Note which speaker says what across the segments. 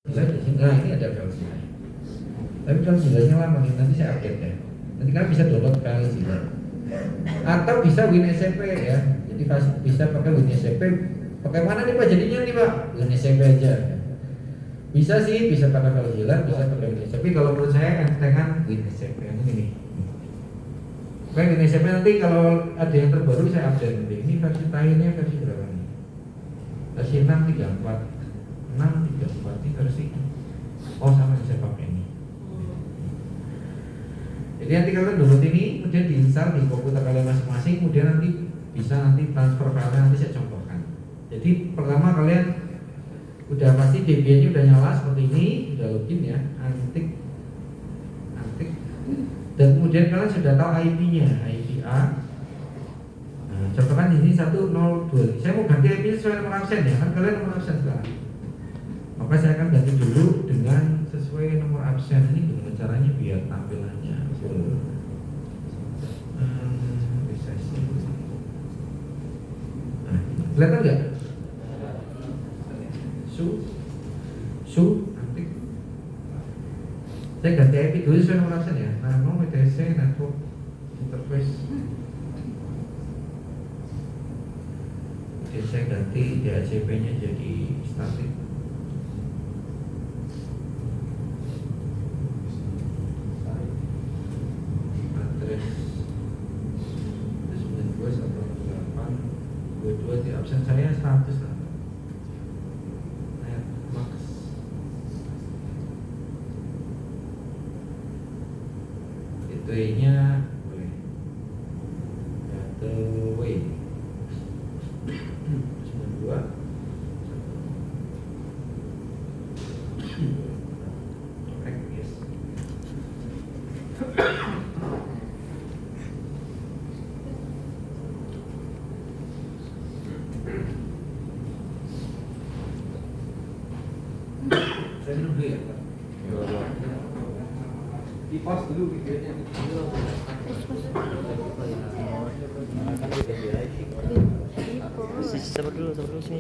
Speaker 1: Saya di sini, nah ini ada filenya. Tapi kalau filenya lama nih, nanti saya update ya. Nanti kalian bisa download file Zilla. Atau bisa WinSCP ya. Jadi bisa pakai WinSCP. Pakai mana nih Pak? Jadinya nih Pak, WinSCP aja. Bisa sih, bisa pakai file Zilla, bisa pakai WinSCP. Kalau menurut saya entengan WinSCP yang ini. Oke, WinSCP nanti kalau ada yang terbaru saya update nanti. Ini versi terakhirnya versi berapa nih? Versi 6.34. 6.34 ini versi. Oh sama yang saya pakai ini. Jadi nanti kalian download ini, kemudian diinstal di komputer kalian masing-masing, kemudian nanti bisa transfer filenya, nanti saya contohkan. Jadi pertama kalian udah pasti Debian-nya udah nyala seperti ini, udah login ya, antik, dan kemudian kalian sudah tahu IP-nya, IP A. Nah, contohkan ini 102. Saya mau ganti IP sesuai nomor absen ya, kan kalian nomor absen sekarang. Maka saya akan ganti dulu dengan sesuai nomor absen. Ini gimana caranya biar tampilannya bisa sih. Nah, kelihatan nggak? Antik. Saya ganti IP dulu sesuai nomor absen ya. Nano WTC network interface. Oke, saya ganti DHCP-nya jadi static. Di absen saya 100 lah. Net max. Gateway-nya boleh. Gateway 92. Yes. Saya minum dulu ya Pak. Di pause dulu videonya.
Speaker 2: Sabar dulu sini.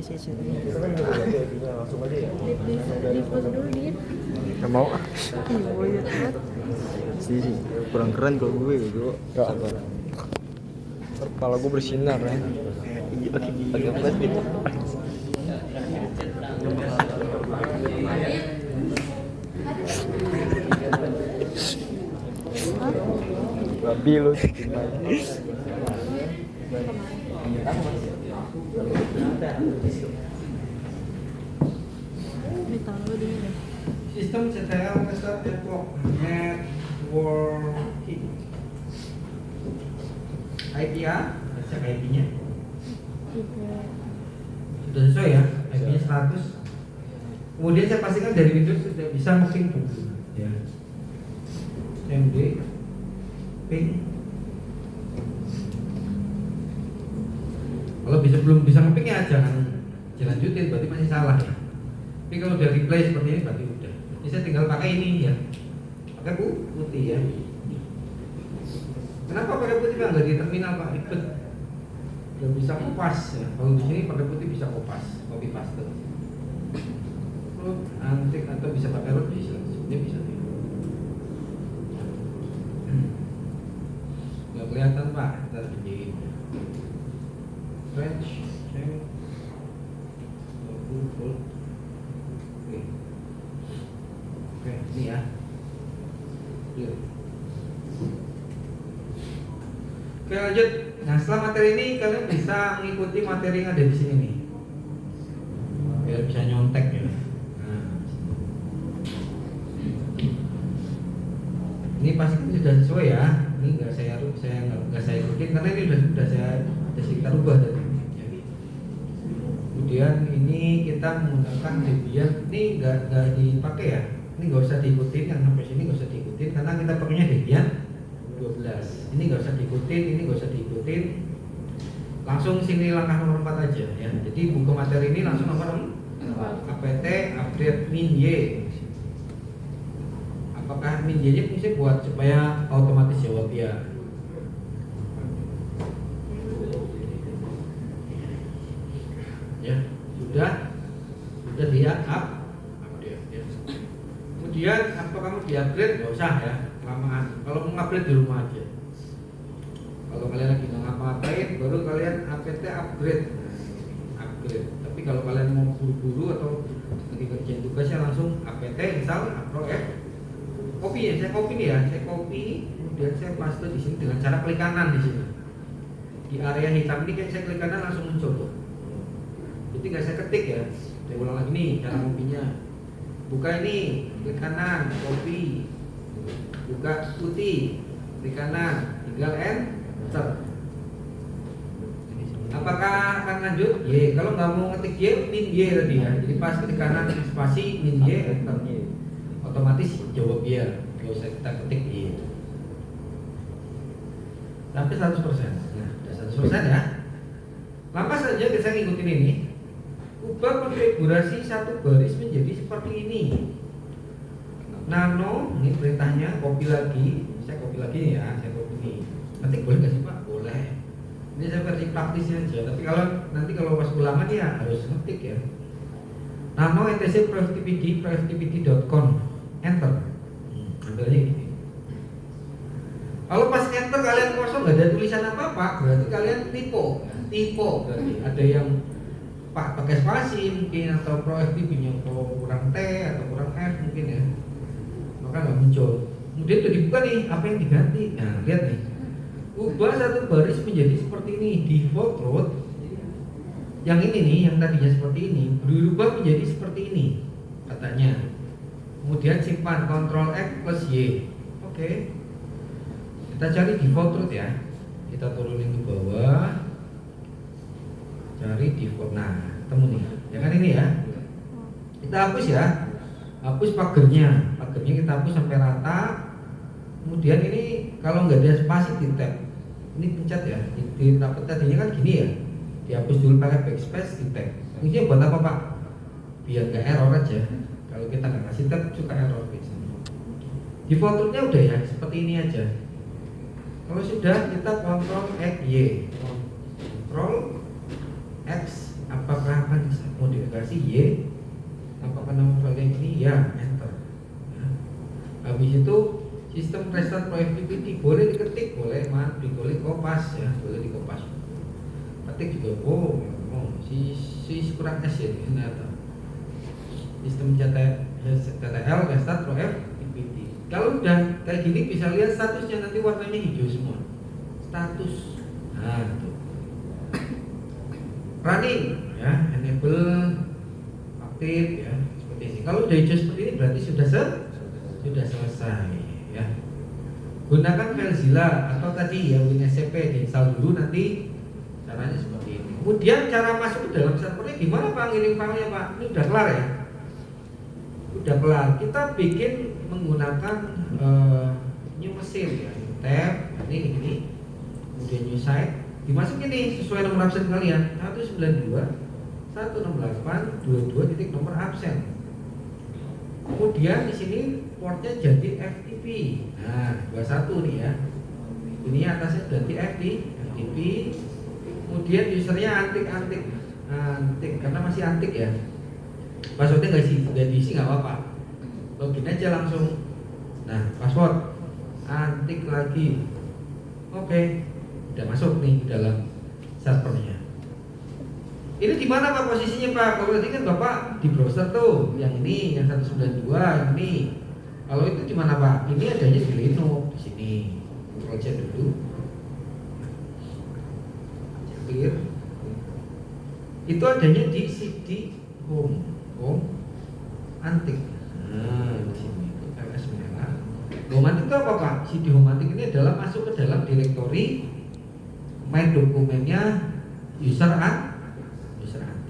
Speaker 3: Langsung aja ya.
Speaker 4: Di pause dulu Dit.
Speaker 3: Gak mau.
Speaker 4: Iya banget.
Speaker 3: Sih, kurang keren kalau gue gitu. Gak. Kepala gue bersinar ya.
Speaker 2: Agak berat gitu.
Speaker 3: Babi lu.
Speaker 4: Ini taruh dulu deh.
Speaker 1: Sistem CTL Master Networking. IP A, cek IP-nya. Sudah sesuai ya, IP-nya 100. Kemudian saya pastikan dari Windows sudah bisa mapping dulu ya. MD ping. Kalau belum bisa mapping ya jangan dilanjutin, berarti masih salah ya. Tapi kalau udah replay seperti ini berarti udah. Jadi saya tinggal pakai ini ya. Pakai putih ya. Kenapa pakai putih Pak? Nggak di terminal Pak, ribet. Belum bisa kopas ya. Kalau di sini pakai putih bisa kopas, copy paste. Antik atau bisa pakai root bisa, sebenarnya bisa. Nggak kelihatan Pak, ntar di range, change, 20 volt. Oke, ini ya. Oke lanjut. Nah setelah materi ini kalian bisa mengikuti materi yang ada di sini nih. Biar bisa nyontek ya. Nah, ini pasti sudah sesuai ya. Ini nggak saya ikutin karena ini sudah kita rubah tadi. Kemudian ini kita menggunakan Debian. Ini nggak dipakai ya. Ini nggak usah diikutin, yang sampai sini nggak usah diikutin karena kita pakainya Debian 12. Ini nggak usah diikutin, ini nggak usah diikutin. Langsung sini langkah nomor 4 aja ya. Jadi buku materi ini langsung nomor 4. APT update min Y. Apakah min Y-nya fungsi buat supaya otomatis jawab ya? Ya, sudah dia update ya. Kemudian apa kamu di-upgrade? Nggak usah ya, kelamaan. Kalau mau upgrade di rumah aja. Kalau kalian lagi nggak ngapa-ngapain, baru kalian apt upgrade. Upgrade. Tapi kalau kalian mau buru-buru atau lagi kerjain tugasnya langsung apt install Apro F. Copy ya, saya copy nih ya, saya copy, kemudian saya paste di sini dengan cara klik kanan di sini. Di area hitam ini kan saya klik kanan langsung muncul tuh. Jadi nggak saya ketik ya. Saya ulang lagi nih cara ngopinya. Buka ini, klik kanan, copy. Buka putih, klik kanan, tinggal enter. Apakah akan lanjut? Y. Kalau nggak mau ngetik Y, min Y tadi ya. Jadi pas klik kanan spasi min Y, enter. Otomatis jawab Y. Nggak usah kita ketik Y. Sampai 100%. Nah, udah 100% ya. Lama saja kita ngikutin ini. Ubah konfigurasi satu baris menjadi seperti ini. Nano, ini perintahnya, copy lagi. Saya copy lagi ya, saya copy ini. Nanti boleh nggak sih Pak? Boleh. Ini saya versi praktisnya aja. Tapi nanti kalau pas ulangan ya harus ngetik ya. Nano etc productivity.com enter. Ambilnya gini. Kalau pas enter kalian kosong nggak ada tulisan apa-apa, berarti kalian typo berarti ada yang pakai spasi mungkin atau proactive-nya kurang T atau kurang F mungkin ya, maka nggak muncul. Kemudian udah dibuka nih, apa yang diganti? Nah lihat nih, ubah satu baris menjadi seperti ini, default root yang ini nih, yang tadinya seperti ini berubah menjadi seperti ini katanya. Kemudian simpan Ctrl X plus Y. Oke. Kita cari default root ya, kita turunin ke bawah, cari default. Nah ketemu nih, ya kan ini ya. Kita hapus ya, hapus pagernya kita hapus sampai rata. Kemudian ini kalau nggak ada spasi di tab, ini pencet ya, di tab tadinya kan gini ya, dihapus dulu pakai backspace di tab. Ini buat apa Pak? Biar nggak error aja. Kalau kita nggak kasih tab suka error biasanya. Default rootnya udah ya, seperti ini aja. Kalau sudah kita Ctrl X Y, Ctrl X, apakah akan modifikasi Y? Apakah nama file ini? Ya, enter. Ya. Habis itu sistem restart productivity boleh diketik, boleh boleh kopas ya, boleh dikopas. Ketik juga, si kurang S ya ternyata. Sistem CTL restart productivity. Kalau udah kayak gini bisa lihat statusnya, nanti warnanya hijau semua. Status. Nah, itu. Running ya, enable aktif ya, seperti ini. Kalau udah hijau seperti ini berarti sudah selesai ya. Gunakan FileZilla atau tadi ya WinSCP diinstal dulu, nanti caranya seperti ini. Kemudian cara masuk ke dalam servernya gimana Pak? Ngirim filenya Pak? Ini udah kelar ya? Udah kelar. Kita bikin menggunakan new machine ya, new tab ini kemudian new site, dimasukin nih sesuai nomor absen kalian 192 168 22 titik nomor absen. Kemudian di sini portnya jadi FTP. Nah 21 nih ya, ini atasnya ganti FTP. Kemudian usernya antik karena masih antik ya, passwordnya nggak diisi nggak apa-apa, login aja langsung. Nah password antik lagi. Oke, udah masuk nih ke dalam servernya. Ini di mana Pak posisinya Pak? Kalau tadi kan Bapak di browser tuh, yang ini, yang 192 yang ini. Kalau itu di mana Pak? Ini adanya di Linux di sini. Ctrl C dulu. Clear. Itu adanya di CD home antik. Nah, di sini itu ls merah. Home antik itu apa Pak? CD home antik ini adalah masuk ke dalam direktori main dokumennya user antik.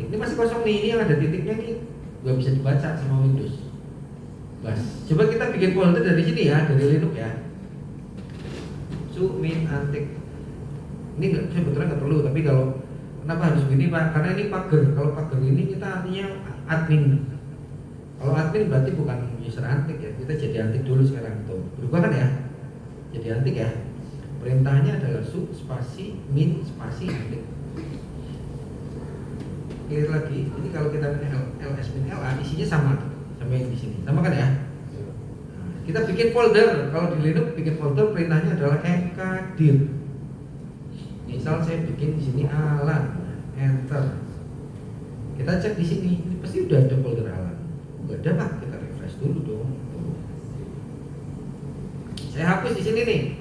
Speaker 1: Ini masih kosong nih, ini yang ada titiknya nih nggak bisa dibaca sama Windows. Bas, coba kita bikin folder dari sini ya, dari Linux ya. Min antik. Ini sebetulnya nggak perlu, tapi kalau kenapa harus begini Pak? Karena ini pagar. Kalau pagar ini kita artinya admin. Kalau admin berarti bukan user antik ya. Kita jadi antik dulu sekarang itu. Berubah kan ya? Jadi antik ya. Perintahnya adalah sub spasi min spasi antik. Clear lagi. Ini kalau kita ls min la isinya sama yang di sini. Sama kan ya? Kita bikin folder. Kalau di Linux bikin folder perintahnya adalah mkdir. Misal saya bikin di sini Alan, enter. Kita cek di sini, ini pasti udah ada folder Alan. Enggak ada Pak, kita refresh dulu dong. Saya hapus di sini nih.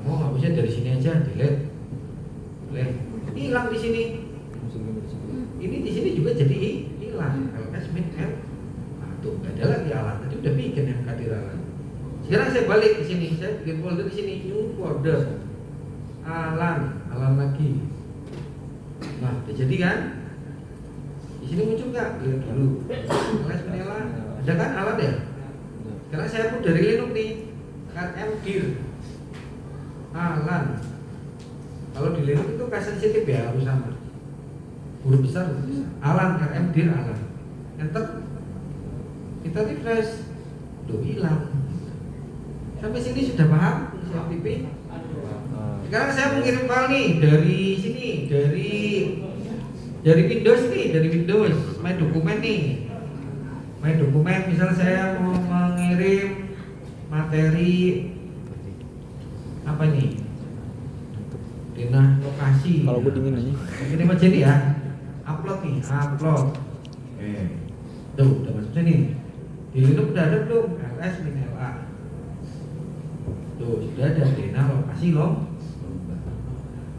Speaker 1: Mau hapusnya dari sini aja, delete. Boleh. Hilang di sini. Ini di sini juga jadi hilang. ls min l. Nah, tuh enggak ada lagi Alan. Tadi udah bikin mkdir Alan. Sekarang saya balik di sini, saya bikin folder di sini, new folder. Alan lagi. Nah, udah jadi kan? Di sini muncul nggak? Lihat dulu. ls min l. Ada kan Alan ya? Sekarang saya pun dari Linux nih. rmdir Alan. Kalau di Linux itu case sensitif ya, harus sama. Huruf besar, Alan, rmdir Alan. Enter. Kita refresh. Duh, hilang. Sampai sini sudah paham CFTP? Sekarang saya mengirim file nih dari sini, dari Windows nih, dari Windows, My Dokumen nih. My Dokumen, misal saya mau mengirim materi apa nih? Denah lokasi.
Speaker 3: Kalau gue dingin aja.
Speaker 1: Ini aja nih ya. Upload nih, upload. Tuh, udah masuk sini. Di Linux udah ada belum? ls min la. Tuh, sudah ada denah lokasi loh.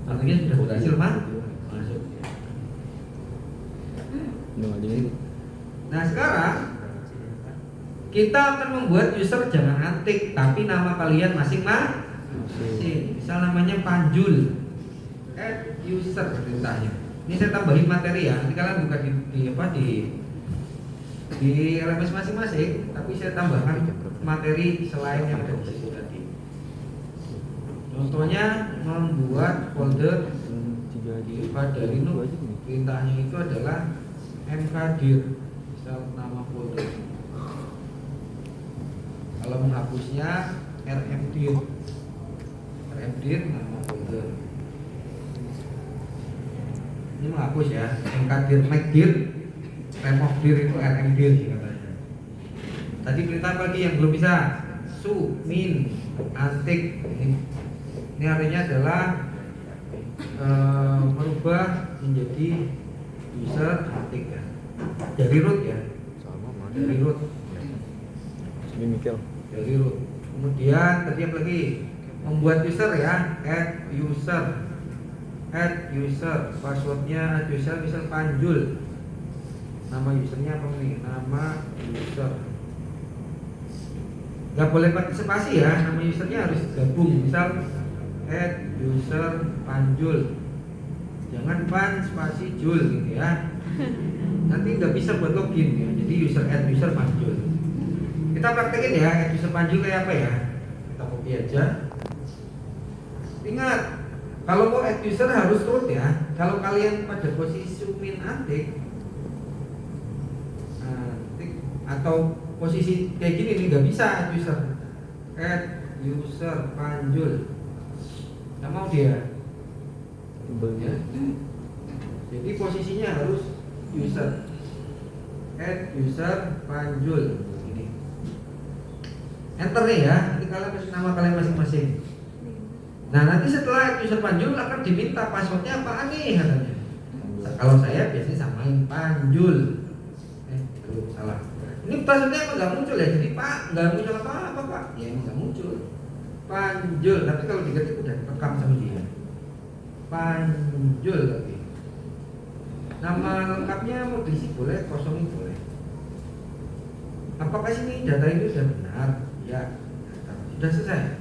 Speaker 1: Artinya sudah berhasil masuk. Nah sekarang kita akan membuat user jangan antik, tapi nama kalian masing-masing. Misal namanya Panjul, add user perintahnya. Ini saya tambahin materi ya. Nanti kalian buka di LMS masing-masing, tapi saya tambahkan materi selain yang ada di situ tadi. Contohnya membuat folder pada Linux, perintahnya itu adalah mkdir, misal nama folder. Kalau menghapusnya rmdir nama folder. Ini menghapus ya, mkdir, mkdir, remove dir itu rmdir katanya. Tadi perintah lagi yang belum bisa, su, min, antik. Ini artinya adalah merubah menjadi user antik ya. Dari root ya. Dari root. Dari root. Kemudian tadi apa lagi? Membuat user ya, add user. Passwordnya add user misal Panjul. Nama usernya apa nih? Nama user. Gak boleh pakai spasi ya, nama usernya harus gabung. Misal add user Panjul, jangan pan spasi jul gitu ya. Nanti nggak bisa buat login ya. Jadi add user Panjul. Kita praktekin ya, add user Panjul kayak apa ya. Kita copy aja. Ingat, kalau mau add user harus root ya. Kalau kalian pada posisi min antik atau posisi kayak gini nih nggak bisa add user Panjul. Nggak mau dia ya. Jadi posisinya harus user, add user Panjul ini. Enter nih ya. Nanti kalian kasih nama kalian masing-masing. Nah nanti setelah add user Panjul akan diminta passwordnya apaan nih katanya. Kalau saya biasanya samain Panjul. Salah. Ini passwordnya emang nggak muncul ya. Jadi Pak nggak muncul apa-apa Pak. Ya nggak muncul. Panjul, tapi kalau diketik udah rekam sama dia. Panjul lagi. Nama lengkapnya mau diisi boleh, kosongin boleh. Apakah sini data ini sudah benar? Ya, sudah selesai.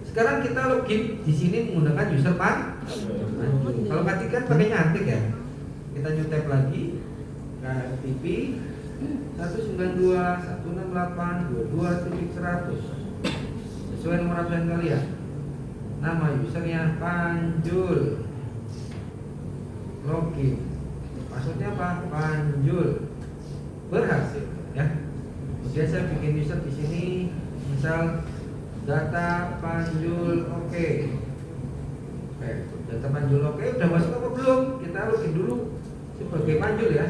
Speaker 1: Sekarang kita login di sini menggunakan user Panjul. Kalau ketik kan pakainya antik ya. Kita new tab lagi. KFTP 192.168.22.100 sesuai nomor absen kalian. Nama usernya Panjul. Login. Maksudnya apa? Panjul. Berhasil ya. Kemudian saya bikin user di sini, misal data Panjul oke. Data Panjul oke, udah masuk apa belum? Kita login dulu sebagai Panjul ya.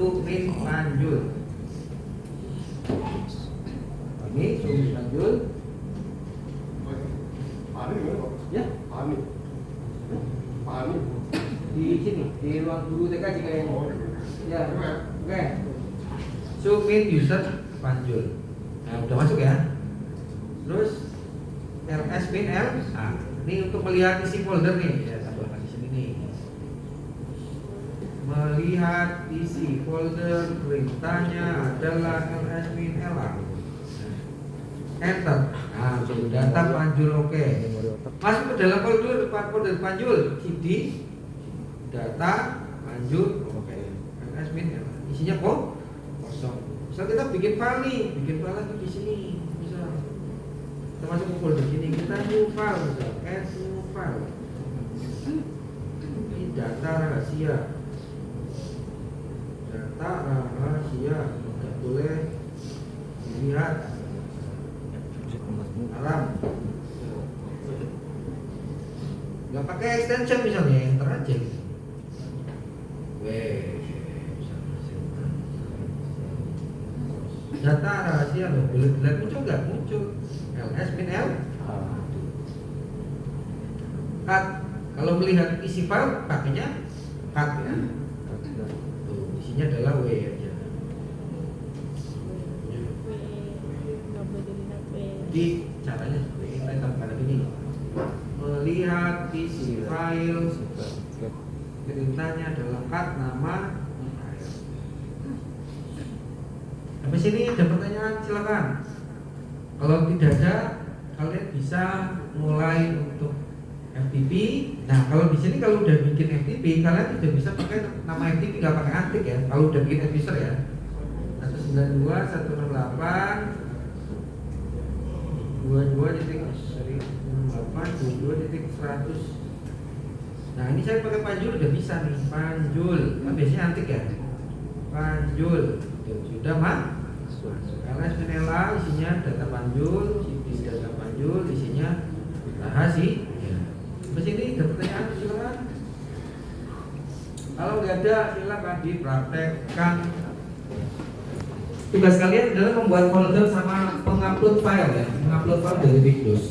Speaker 1: Min Panjul. Di sini, di ruang guru TK jika ini. Ya, oke. Submit user Panjul. Nah, udah masuk ya. Terus ls min l. Nah, ini untuk melihat isi folder nih. Ya, tambahkan di sini nih. Melihat isi folder, perintahnya adalah ls min l. Enter. Nah, data Panjul oke. Masuk ke dalam folder Panjul, cd data Panjul oke. ls min l. Isinya kosong. Misal kita bikin file nih, bikin file lagi di sini. Misal kita masuk ke folder sini, kita new file, misal add new file. Ini data rahasia. Data rahasia tidak boleh dilihat. Alam. Nggak pakai extension misalnya, enter aja. Data rahasia loh, boleh dilihat muncul nggak? Muncul. ls min l. Cut. Kalau melihat isi file pakainya cut ya. Tuh, isinya adalah w aja.
Speaker 4: Nggak boleh dilihat
Speaker 1: Di caranya seperti ini, kita tambahkan lagi nih. Melihat isi file, perintahnya adalah cut nama file. Sampai sini ada pertanyaan, silakan. Kalau tidak ada, kalian bisa mulai untuk FTP. Nah, kalau di sini kalau udah bikin FTP, kalian udah bisa pakai nama FTP, nggak pakai antik ya. Kalau udah bikin advisor ya. 192.168.22.100. Nah, ini saya pakai Panjul udah bisa nih. Panjul, kan biasanya antik ya. Panjul, tuh, sudah masuk. ls min l isinya data Panjul, cd data Panjul, isinya rahasia. Terus ini ada pertanyaan, silakan. Kalau nggak ada, silakan dipraktekkan. Tugas kalian adalah membuat folder sama mengupload file ya, mengupload file dari Windows.